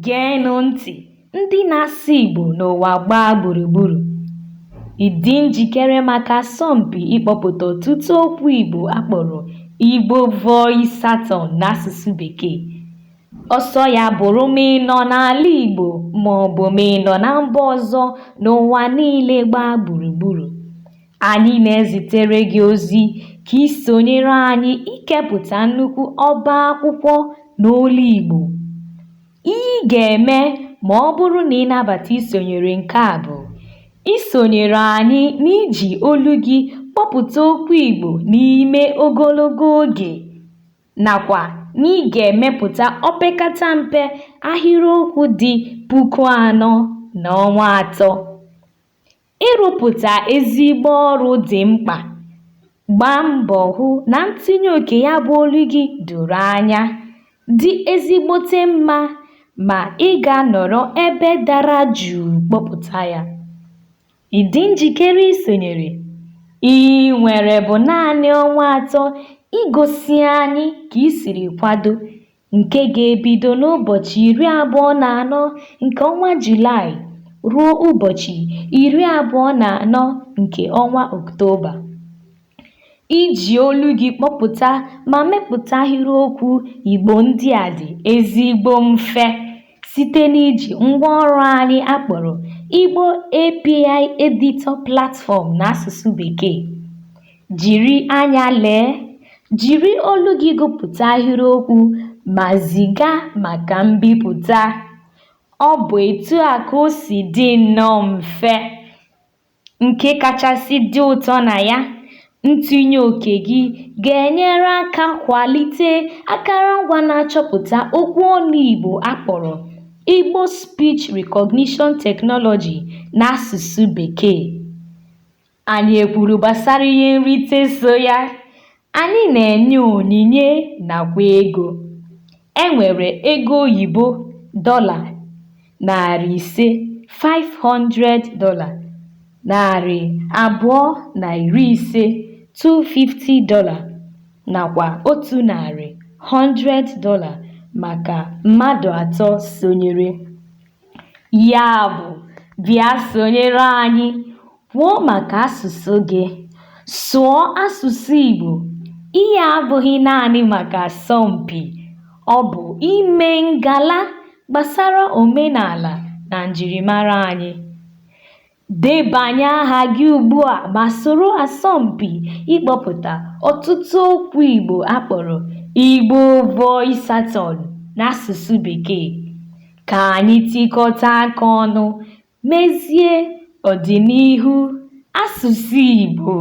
Geenụ ntị, ndị na-asụ Igbo n'ụwa gbaa gburugburu. Ị dị njikere maka asọmpi ịkpọpụta ọtụtụ okwu Igbo akpọrọ Igbo Voice-athon n'asụsụ Bekee? Ọsọ ya bụrụ ma ị nọ n'ala Igbo maọbụ ma ị nọ na mba ọzọ n'ụwa niile gbaa gburugburu. Anyị na-ezitere gị ozi ka ị sonyere anyị ikepụta nnukwu ọba akwụkwọ n'olu Igbo. Ihe ị ga-eme ma ọ bụrụ na ị nabata isonyere nke a bụ isonyere anyị n'iji olu gị kpọpụta okwu Igbo n'ime ogologo oge, nakwa na ị ga-emepụta opekata mpe ahịrịokwu dị 4,000 n'ọnwa 3. Ịrụpụta ezigbo ọrụ dị mkpa. Gbaa mbọ hụ na ntinye oke ya bụ olu gị doro anya, dị ezigbote mma, ma ị ga-anọrọ ebe dara jụụ kpọpụta ya. Ị dị njikere isonyere? Ihe ị nwere bụ naanị ọnwa 3 igosi anyị ka ị siri kwado, nke ga-ebido n'ụbọchị 24 nke ọnwa Julaị ruo ụbọchị 24 nke ọnwa Ọktoba. Iji olu gị kpọpụta ma mepụta ahịrịokwu Igbo ndị a dị ezigbo mfe site n'iji ngwaọrụ anyị akpọrọ Igbo API Editor Platform n'asụsụ Bekee. Jiri anya lee, jiri olu gị gụpụta ahịrịokwu ma ziga maka mbipụta. Ọ bụ etu a ka o si dị nnọọ mfe. Nke kachasị dị ụtọ na ya, ntinye oke gị ga-enyere aka kwalite akụrụngwa na-achọpụta okwu ọnụ Igbo akpọrọ Igbo Speech Recognition Technology n'asụsụ Bekee. Anyị ekwuru gbasara ihe nrite so ya. Anyị na-enye onyinye nakwa ego. Enwere ego oyibo $500, $250, $250 nakwa $100 maka mmadụ 3 sonyere. Ya bụ, bịa sonyere anyị, kwuo maka asụsụ gị, sụọ asụsụ Igbo. Ihe abụghị naanị maka asọmpi, ọ bụ ime ngala gbasara omenala na njirimara anyị. Debanye aha gị ugbu a ma soro asọmpi ịkpọpụta ọtụtụ okwu Igbo akpọrọ Igbo Voice-athon n'asụsụ Bekee. Ka anyị tikọta aka ọnụ mezie ọdịnihu asụsụ Igbo.